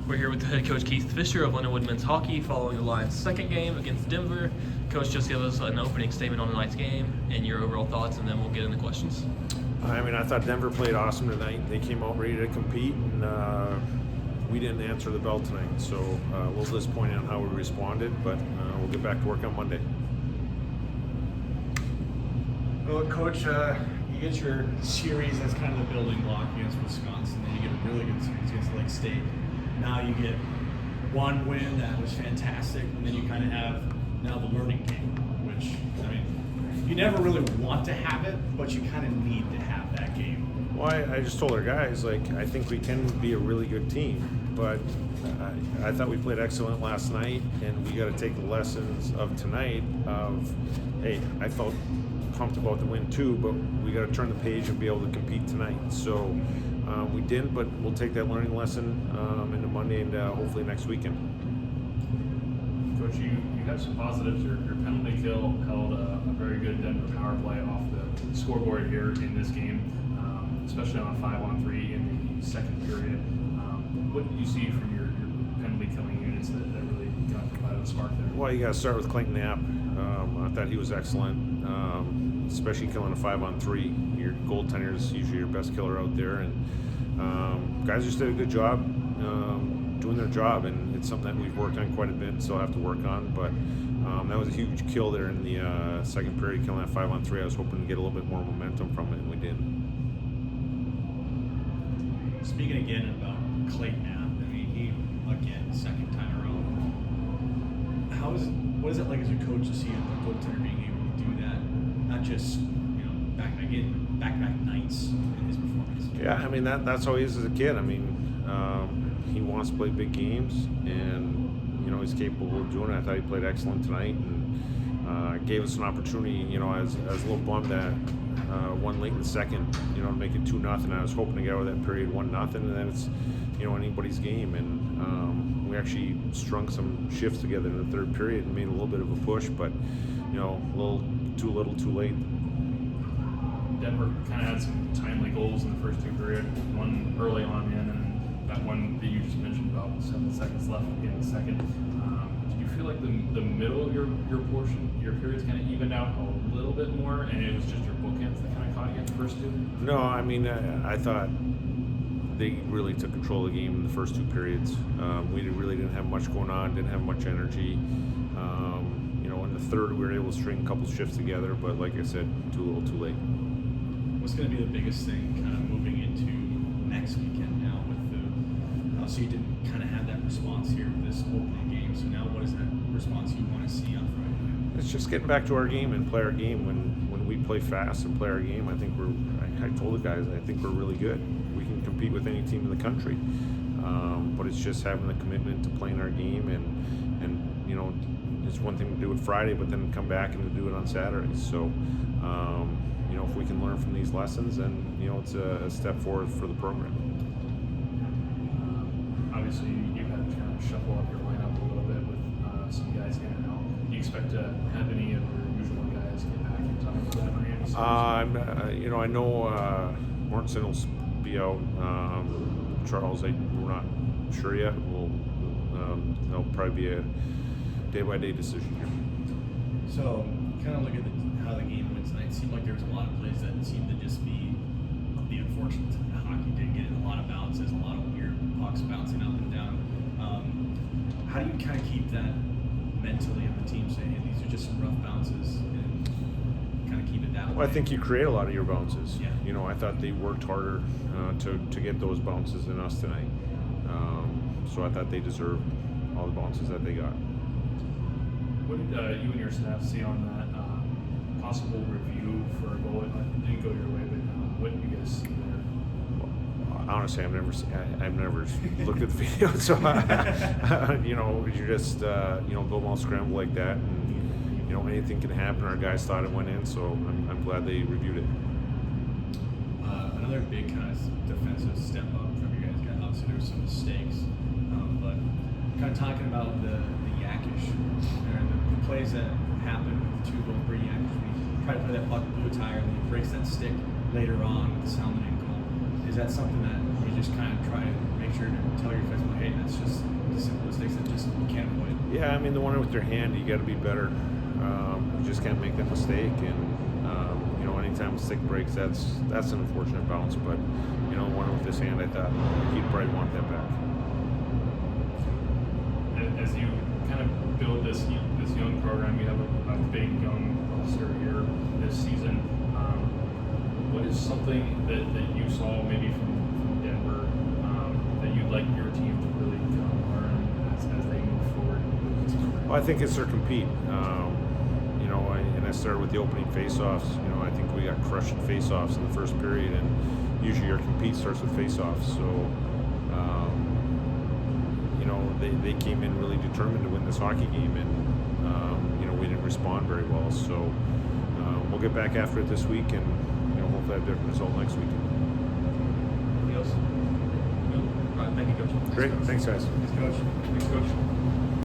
We're here with head coach Keith Fisher of Lindenwood Men's Hockey following the Lions' second game against Denver. Coach, just give us an opening statement on tonight's game and your overall thoughts, and then we'll get into questions. I thought Denver played awesome tonight. They came out ready to compete, and we didn't answer the bell tonight. So a little disappointed on how we responded, but we'll get back to work on Monday. Well, Coach, you get your series as kind of the building block against Wisconsin, then you get a really good series against Lake State. Now you get one win that was fantastic, and then you kind of have now the learning game, which, you never really want to have it, but you kind of need to have that game. Well, I just told our guys, I think we can be a really good team, but I thought we played excellent last night, and we got to take the lessons of tonight of, hey, I felt pumped about the win too, but we got to turn the page and be able to compete tonight. So we didn't, but we'll take that learning lesson into Monday and hopefully next weekend. Coach, you have some positives. Your penalty kill held a very good Denver power play off the scoreboard here in this game, especially on a 5-on-3 in the second period. What did you see from your penalty killing units that really kind of provided a spark there? Well, you got to start with Clayton Knapp. I thought he was excellent, especially killing a 5-on-3. Your goaltender is usually your best killer out there, and guys just did a good job doing their job, and it's something that we've worked on quite a bit and still have to work on. But that was a huge kill there in the second period, killing that 5-on-3. I was hoping to get a little bit more momentum from it, and we did. Speaking again about Clayton Knapp, he again second time around. What is it like as a coach to see a goaltender being able to do that? Not just back-to-back nights in his performance. Yeah, that's how he is as a kid. He wants to play big games, and he's capable of doing it. I thought he played excellent tonight, and gave us an opportunity. I was a little bummed that one late in the second, to make it 2-0. I was hoping to get out of that period 1-0, and then it's anybody's game. And we actually strung some shifts together in the third period and made a little bit of a push, but a little too late. Denver kind of had some timely goals in the first two periods, one early on in, and that one that you just mentioned about 7 seconds left in the second. Did you feel like the middle of your periods kind of evened out a little bit more, and it was just your bookends that kind of caught you in the first two? No, I thought they really took control of the game in the first two periods. We really didn't have much going on, didn't have much energy. In the third, we were able to string a couple shifts together, but like I said, too little, too late. What's going to be the biggest thing kind of moving into next weekend now with so you didn't kind of have that response here with this opening game, so now what is that response you want to see on Friday night? It's just getting back to our game and play our game. When we play fast and play our game, I think I told the guys, I think we're really good. We can compete with any team in the country, but it's just having the commitment to playing our game, and it's one thing to do it Friday, but then come back and to do it on Saturday. So, if we can learn from these lessons, then it's a step forward for the program. Obviously, you've had to kind of shuffle up your lineup a little bit with some guys in and out. Do you expect to have any of your usual guys get back in time for that game? I know Mortensen will be out. Charles, we're not sure yet. That'll probably be a day-by-day decision here. So, kind of look at how the game went tonight. It seemed like there was a lot of plays that seemed to just be unfortunate. Hockey didn't get a lot of bounces, a lot of weird pucks bouncing up and down. How do you kind of keep that mentally of the team, saying, hey, these are just some rough bounces, and kind of keep it that way? Well, I think you create a lot of your bounces. Yeah. I thought they worked harder to get those bounces than us tonight. So I thought they deserved all the bounces that they got. What did you and your staff see on that possible review for a goal? It didn't go your way, but what did you guys see there? Honestly, I've never looked at the video, so you just go all scramble like that, and anything can happen. Our guys thought it went in, so I'm glad they reviewed it. Another big kind of defensive step up from you guys. Obviously, there were some mistakes, but kind of talking about the Yakish, or the plays that happened with 2 goals for Yakish. He tried to play that puck blue tire, and he breaks that stick later on with the Salmon goal. Is that something that you just kind of try to make sure to tell your defenseman, hey, that's just Yeah, I mean, the one with your hand, you got to be better. You just can't make that mistake. And you know, anytime a stick breaks, that's an unfortunate bounce. But you know, the one with his hand, I thought he'd probably want that back. As you kind of build this young program, you have a big young roster here this season. What is something that you saw maybe from Denver that you'd like your team to really learn as they move forward with this program? Well, I think it's their compete. You know, and I started with the opening face-offs. You know, I think we got crushed in face-offs in the first period, and usually your compete starts with face-offs. So, you know, they came in really determined to win this hockey game, and you know, we didn't respond very well. So we'll get back after it this week, and you know, hopefully have a different result next week. Anything else? No? All right, thank you, Coach. Great, thanks guys. Thanks, Coach. Thanks, Coach.